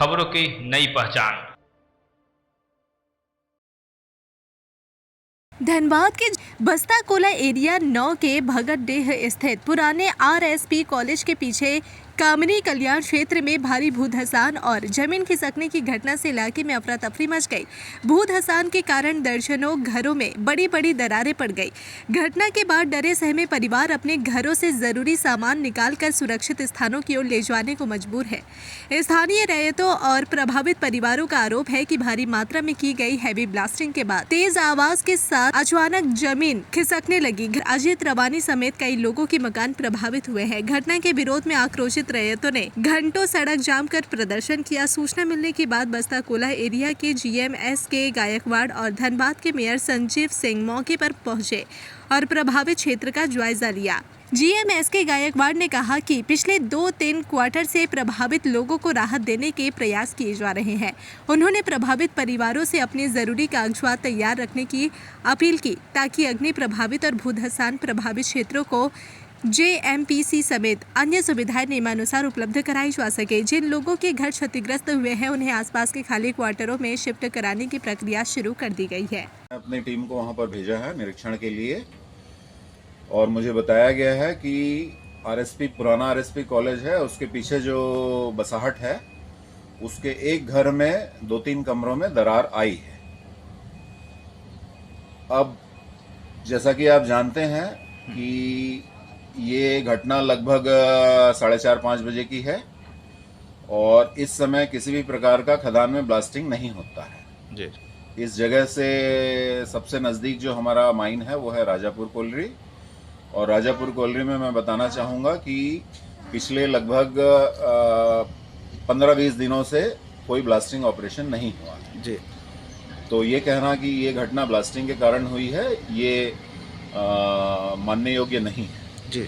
खबरों की नई पहचान। धनबाद के बस्ता कोला एरिया 9 के भगतडीह स्थित पुराने आरएसपी कॉलेज के पीछे कामनी कल्याण क्षेत्र में भारी भूधसान और जमीन खिसकने की घटना से इलाके में अफरा तफरी मच गई। भूधसान के कारण दर्जनों घरों में बड़ी बड़ी दरारें पड़ गई। घटना के बाद डरे सहमे परिवार अपने घरों से जरूरी सामान निकालकर सुरक्षित स्थानों की ओर ले जाने को मजबूर है। स्थानीय रैयतों और प्रभावित परिवारों का आरोप है कि भारी मात्रा में की गई हैवी ब्लास्टिंग के बाद तेज आवाज के साथ अचानक जमीन खिसकने लगी। अजीत रवानी समेत कई लोगों के मकान प्रभावित हुए हैं। घटना के विरोध में आक्रोशित रैयतों ने घंटों सड़क जाम कर प्रदर्शन किया। सूचना मिलने के बाद बस्ता कोला एरिया के जीएमएस के गायकवाड़ और धनबाद के मेयर संजीव सिंह मौके पर पहुंचे और प्रभावित क्षेत्र का जायजा लिया। जीएमएस के गायकवाड़ ने कहा कि पिछले 2-3 क्वार्टर से प्रभावित लोगों को राहत देने के प्रयास किए जा रहे हैं। उन्होंने प्रभावित परिवारों से अपने जरूरी कागजात तैयार रखने की अपील की ताकि अग्नि प्रभावित और भूधसान प्रभावित क्षेत्रों को जेएमपीसी समेत अन्य सुविधाएं नियमानुसार उपलब्ध कराई जा सके। जिन लोगों के घर क्षतिग्रस्त हुए हैं उन्हें आसपास के खाली क्वार्टरों में शिफ्ट कराने की प्रक्रिया शुरू कर दी गई है। अपनी टीम को वहां पर भेजा है निरीक्षण के लिए और मुझे बताया गया है कि पुराना आरएसपी कॉलेज है, उसके पीछे जो बसाहट है उसके एक घर में 2-3 कमरों में दरार आई है। अब जैसा कि आप जानते हैं कि ये घटना लगभग 4:30-5 बजे की है और इस समय किसी भी प्रकार का खदान में ब्लास्टिंग नहीं होता है जी। इस जगह से सबसे नज़दीक जो हमारा माइन है वो है राजापुर कोलरी और राजापुर कोलरी में मैं बताना चाहूँगा कि पिछले लगभग 15-20 दिनों से कोई ब्लास्टिंग ऑपरेशन नहीं हुआ जी। तो ये कहना कि ये घटना ब्लास्टिंग के कारण हुई है ये मानने योग्य नहीं है जी।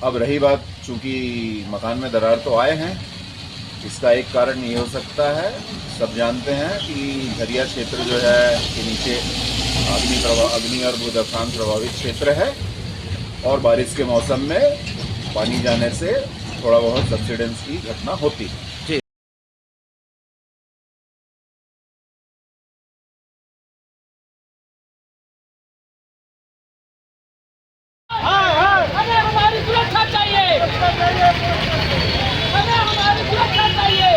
अब रही बात, चूंकि मकान में दरार तो आए हैं, इसका एक कारण ये हो सकता है, सब जानते हैं कि झरिया क्षेत्र जो है के नीचे अग्नि और भूधसान प्रभावित क्षेत्र है और बारिश के मौसम में पानी जाने से थोड़ा बहुत सबसिडेंस की घटना होती है जी। हमें हमारी सुरक्षा चाहिए, हमें हमारी सुरक्षा चाहिए।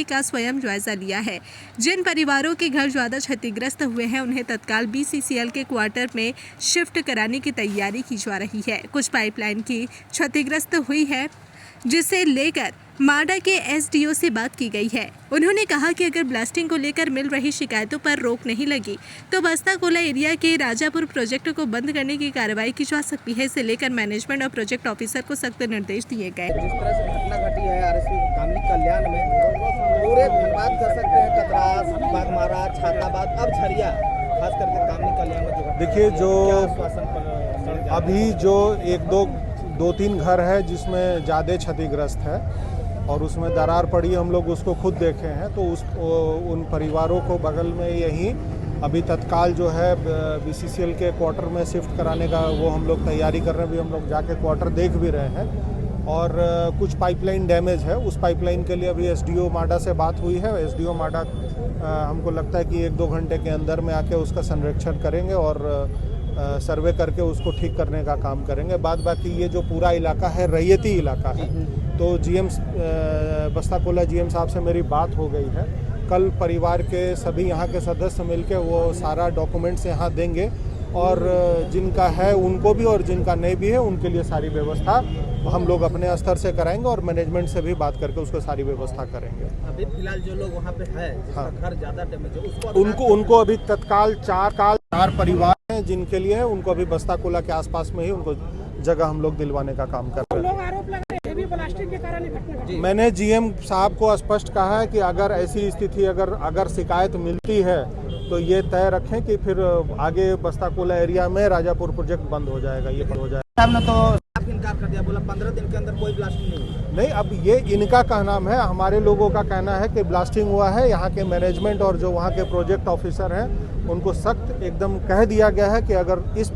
का स्वयं जायजा लिया है। जिन परिवारों के घर ज्यादा क्षतिग्रस्त हुए हैं उन्हें तत्काल बीसीसीएल के क्वार्टर में शिफ्ट कराने की तैयारी की जा रही है। कुछ पाइपलाइन की क्षतिग्रस्त हुई है जिसे लेकर माडा के एसडीओ से बात की गई है। उन्होंने कहा कि अगर ब्लास्टिंग को लेकर मिल रही शिकायतों पर रोक नहीं लगी तो बस्ता कोला एरिया के राजापुर प्रोजेक्ट को बंद करने की कार्रवाई की जा सकती है। इसे लेकर मैनेजमेंट और प्रोजेक्ट ऑफिसर को सख्त निर्देश दिए गए। जिस तरह से घटना घटी है आरएसपी कामनी कल्याण में, पूरे धनबाद कर सकते हैं, कतरास, बागमारा, छाताबाद, अब झरिया, खास करके कामनी कल्याण में जो देखिए जो अभी जो 2-3 घर है जिसमें ज़्यादा क्षतिग्रस्त है और उसमें दरार पड़ी, हम लोग उसको खुद देखे हैं। तो उन परिवारों को बगल में यहीं अभी तत्काल जो है बीसीसीएल के क्वार्टर में शिफ्ट कराने का वो हम लोग तैयारी कर रहे हैं। अभी हम लोग जाके क्वार्टर देख भी रहे हैं और कुछ पाइपलाइन डैमेज है, उस पाइपलाइन के लिए अभी एसडीओ माडा से बात हुई है। एसडीओ माडा हमको लगता है कि 1-2 घंटे के अंदर में आके उसका संरक्षण करेंगे और सर्वे करके उसको ठीक करने का काम करेंगे। बाद बाकी ये जो पूरा इलाका है रैयती इलाका है, तो जीएम बस्ता कोला जीएम साहब से मेरी बात हो गई है। कल परिवार के सभी यहाँ के सदस्य मिलके वो सारा डॉक्यूमेंट्स यहाँ देंगे और जिनका है उनको भी और जिनका नहीं भी है उनके लिए सारी व्यवस्था हम लोग अपने स्तर से कराएंगे और मैनेजमेंट से भी बात करके उसको सारी व्यवस्था करेंगे। अभी फिलहाल जो लोग वहाँ पे है जिसका घर ज्यादा डैमेज है उनको अभी तत्काल 4 परिवार हैं जिनके लिए उनको अभी बस्ता कोला के आसपास में ही उनको जगह हम लोग दिलवाने का काम कर रहे हैं। प्लास्टिक के कारण घटना घटी। मैंने जीएम साहब को स्पष्ट कहा है कि अगर ऐसी स्थिति अगर शिकायत मिलती है तो ये तय रखें कि फिर आगे बस्ता कोला एरिया में राजापुर प्रोजेक्ट बंद हो जाएगा, ये बंद हो जाएगा। साहब ने तो आप इनकार कर दिया, बोला 15 दिन के अंदर कोई ब्लास्टिंग नहीं हुई। नहीं, अब ये इनका कहना है, हमारे लोगों का कहना है कि ब्लास्टिंग हुआ है। यहाँ के मैनेजमेंट और जो वहाँ के प्रोजेक्ट ऑफिसर हैं उनको सख्त एकदम कह दिया गया है कि अगर इस